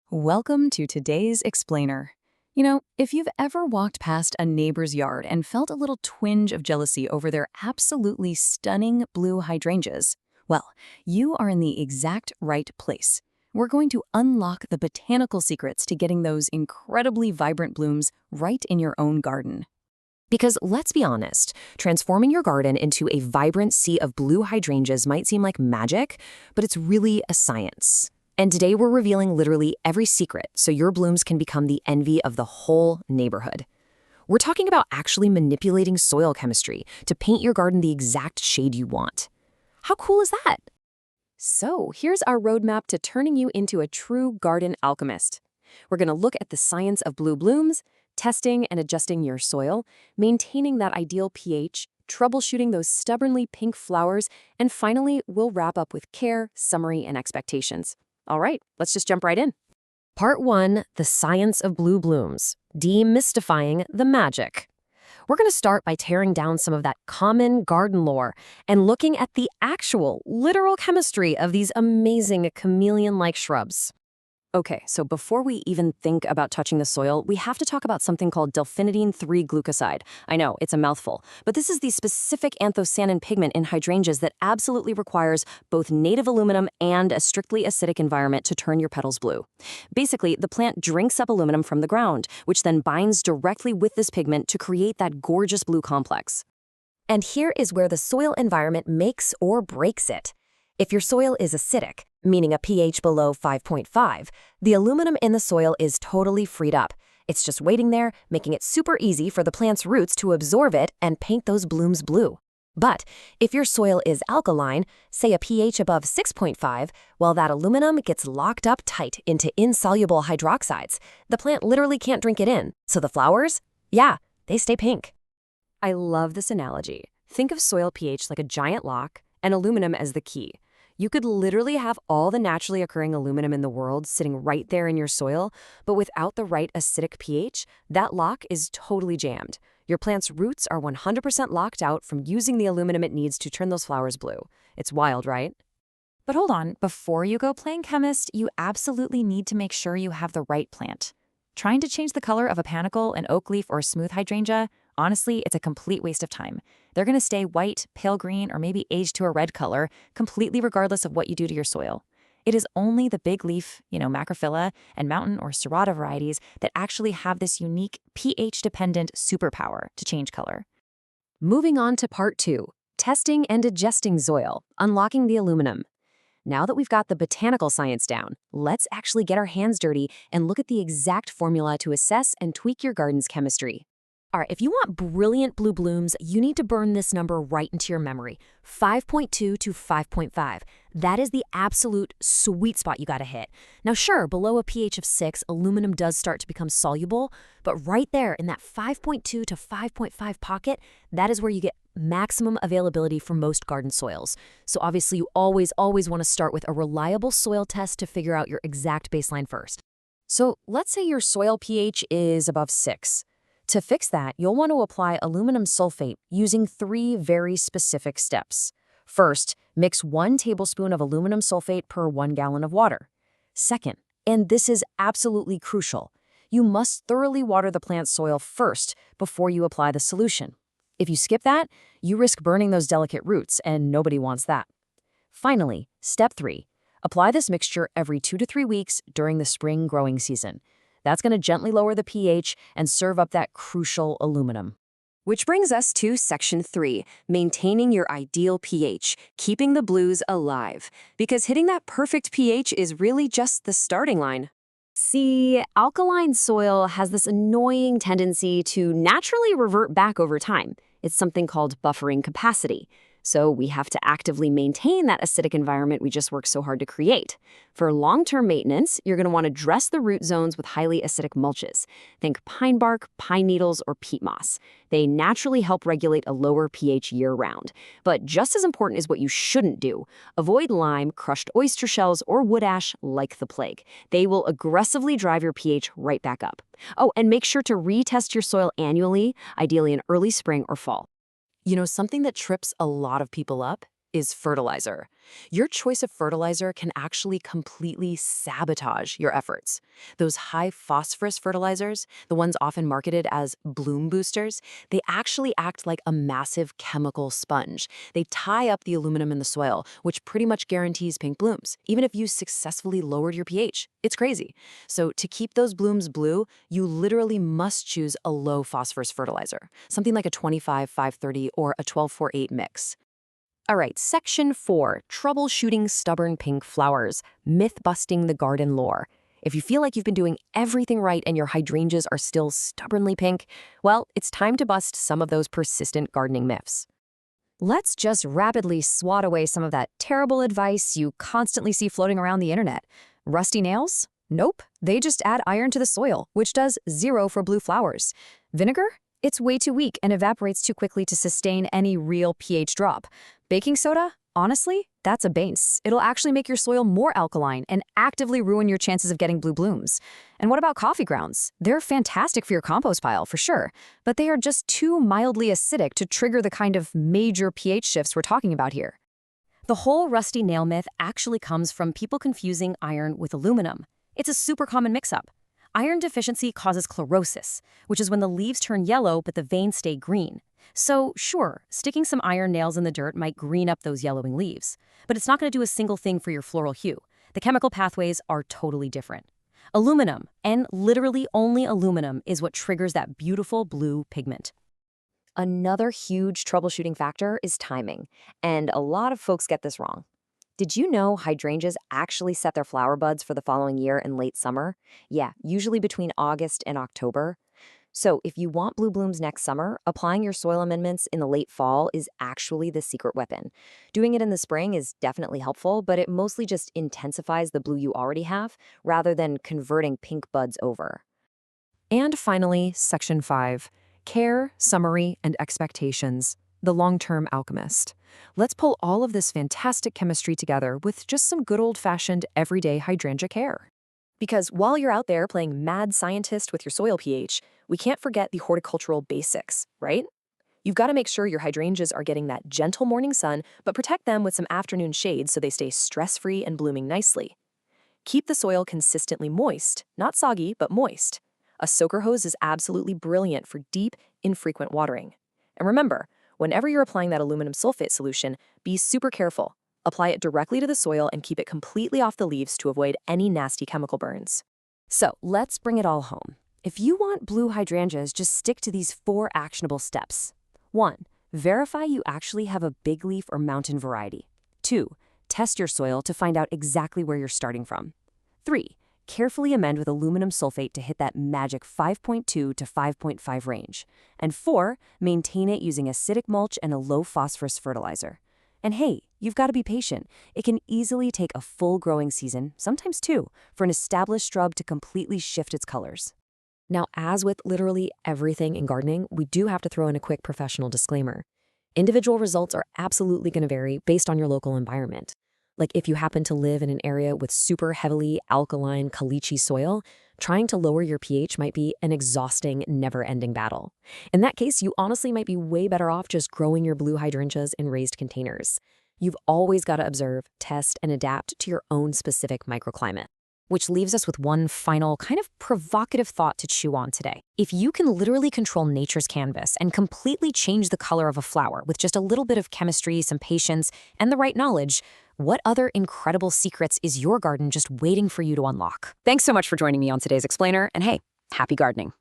Welcome to today's Explainer. If you've ever walked past a neighbor's yard and felt a little twinge of jealousy over their absolutely stunning blue hydrangeas, well, you are in the exact right place. We're going to unlock the botanical secrets to getting those incredibly vibrant blooms right in your own garden. Because let's be honest, transforming your garden into a vibrant sea of blue hydrangeas might seem like magic, but it's really a science. And today we're revealing literally every secret so your blooms can become the envy of the whole neighborhood. We're talking about actually manipulating soil chemistry to paint your garden the exact shade you want. How cool is that? So here's our roadmap to turning you into a true garden alchemist. We're going to look at the science of blue blooms, testing and adjusting your soil, maintaining that ideal pH, troubleshooting those stubbornly pink flowers, and finally, we'll wrap up with care, summary, and expectations. All right, let's just jump right in. Part 1, the science of blue blooms, demystifying the magic. We're going to start by tearing down some of that common garden lore and looking at the actual, literal chemistry of these amazing chameleon-like shrubs. Okay, so before we even think about touching the soil, we have to talk about something called delphinidine 3-glucoside. I know, it's a mouthful, but this is the specific anthocyanin pigment in hydrangeas that absolutely requires both native aluminum and a strictly acidic environment to turn your petals blue. Basically, the plant drinks up aluminum from the ground, which then binds directly with this pigment to create that gorgeous blue complex. And here is where the soil environment makes or breaks it. If your soil is acidic, meaning a pH below 5.5, the aluminum in the soil is totally freed up. It's just waiting there, making it super easy for the plant's roots to absorb it and paint those blooms blue. But if your soil is alkaline, say a pH above 6.5, well, that aluminum gets locked up tight into insoluble hydroxides. The plant literally can't drink it in, so the flowers, yeah, they stay pink. I love this analogy. Think of soil pH like a giant lock and aluminum as the key. You could literally have all the naturally occurring aluminum in the world sitting right there in your soil, but without the right acidic pH, that lock is totally jammed. Your plant's roots are 100% locked out from using the aluminum it needs to turn those flowers blue. It's wild, right? But hold on, before you go playing chemist, you absolutely need to make sure you have the right plant. Trying to change the color of a panicle, an oak leaf, or a smooth hydrangea, honestly, it's a complete waste of time. They're going to stay white, pale green, or maybe age to a red color, completely regardless of what you do to your soil. It is only the big leaf, Macrophylla, and mountain or serrata varieties that actually have this unique pH-dependent superpower to change color. Moving on to part 2, testing and adjusting soil, unlocking the aluminum. Now that we've got the botanical science down, let's actually get our hands dirty and look at the exact formula to assess and tweak your garden's chemistry. All right, if you want brilliant blue blooms, you need to burn this number right into your memory, 5.2 to 5.5. That is the absolute sweet spot you gotta hit. Now sure, below a pH of 6, aluminum does start to become soluble, but right there in that 5.2 to 5.5 pocket, that is where you get maximum availability for most garden soils. So obviously you always wanna start with a reliable soil test to figure out your exact baseline first. So let's say your soil pH is above 6. To fix that, you'll want to apply aluminum sulfate using 3 very specific steps. First, mix 1 tablespoon of aluminum sulfate per 1 gallon of water. Second, and this is absolutely crucial, you must thoroughly water the plant's soil first before you apply the solution. If you skip that, you risk burning those delicate roots, and nobody wants that. Finally, step 3, apply this mixture every 2 to 3 weeks during the spring growing season. That's going to gently lower the pH and serve up that crucial aluminum. Which brings us to section 3, maintaining your ideal pH, keeping the blues alive. Because hitting that perfect pH is really just the starting line. See, alkaline soil has this annoying tendency to naturally revert back over time. It's something called buffering capacity. So we have to actively maintain that acidic environment we just worked so hard to create. For long-term maintenance, you're going to want to dress the root zones with highly acidic mulches. Think pine bark, pine needles, or peat moss. They naturally help regulate a lower pH year-round. But just as important is what you shouldn't do. Avoid lime, crushed oyster shells, or wood ash like the plague. They will aggressively drive your pH right back up. Oh, and make sure to retest your soil annually, ideally in early spring or fall. Something that trips a lot of people up is fertilizer. Your choice of fertilizer can actually completely sabotage your efforts. Those high phosphorus fertilizers, the ones often marketed as bloom boosters, they actually act like a massive chemical sponge. They tie up the aluminum in the soil, which pretty much guarantees pink blooms, even if you successfully lowered your pH. It's crazy. So to keep those blooms blue, you literally must choose a low phosphorus fertilizer, something like a 25-530 or a 12-4-8 mix. All right, section 4, troubleshooting stubborn pink flowers, myth-busting the garden lore. If you feel like you've been doing everything right and your hydrangeas are still stubbornly pink, well, it's time to bust some of those persistent gardening myths. Let's just rapidly swat away some of that terrible advice you constantly see floating around the internet. Rusty nails? Nope. They just add iron to the soil, which does 0 for blue flowers. Vinegar? It's way too weak and evaporates too quickly to sustain any real pH drop. Baking soda? Honestly, that's a base. It'll actually make your soil more alkaline and actively ruin your chances of getting blue blooms. And what about coffee grounds? They're fantastic for your compost pile, for sure, but they are just too mildly acidic to trigger the kind of major pH shifts we're talking about here. The whole rusty nail myth actually comes from people confusing iron with aluminum. It's a super common mix-up. Iron deficiency causes chlorosis, which is when the leaves turn yellow but the veins stay green. So, sure, sticking some iron nails in the dirt might green up those yellowing leaves, but it's not going to do a single thing for your floral hue. The chemical pathways are totally different. Aluminum, and literally only aluminum, is what triggers that beautiful blue pigment. Another huge troubleshooting factor is timing, and a lot of folks get this wrong. Did you know hydrangeas actually set their flower buds for the following year in late summer? Yeah, usually between August and October. So if you want blue blooms next summer, applying your soil amendments in the late fall is actually the secret weapon. Doing it in the spring is definitely helpful, but it mostly just intensifies the blue you already have, rather than converting pink buds over. And finally, section 5, care, summary, and expectations. The long-term alchemist. Let's pull all of this fantastic chemistry together with just some good old-fashioned everyday hydrangea care. Because while you're out there playing mad scientist with your soil pH, we can't forget the horticultural basics, right? You've got to make sure your hydrangeas are getting that gentle morning sun, but protect them with some afternoon shade so they stay stress-free and blooming nicely. Keep the soil consistently moist, not soggy, but moist. A soaker hose is absolutely brilliant for deep, infrequent watering. And remember, whenever you're applying that aluminum sulfate solution, be super careful. Apply it directly to the soil and keep it completely off the leaves to avoid any nasty chemical burns. So let's bring it all home. If you want blue hydrangeas, just stick to these 4 actionable steps. 1. Verify you actually have a big leaf or mountain variety. 2. Test your soil to find out exactly where you're starting from. 3. Carefully amend with aluminum sulfate to hit that magic 5.2 to 5.5 range. And 4, maintain it using acidic mulch and a low phosphorus fertilizer. And hey, you've got to be patient. It can easily take a full growing season, sometimes 2, for an established shrub to completely shift its colors. Now, as with literally everything in gardening, we do have to throw in a quick professional disclaimer. Individual results are absolutely going to vary based on your local environment. Like if you happen to live in an area with super heavily alkaline caliche soil, trying to lower your pH might be an exhausting, never-ending battle. In that case, you honestly might be way better off just growing your blue hydrangeas in raised containers. You've always got to observe, test, and adapt to your own specific microclimate. Which leaves us with one final kind of provocative thought to chew on today. If you can literally control nature's canvas and completely change the color of a flower with just a little bit of chemistry, some patience, and the right knowledge, what other incredible secrets is your garden just waiting for you to unlock? Thanks so much for joining me on today's Explainer, and hey, happy gardening.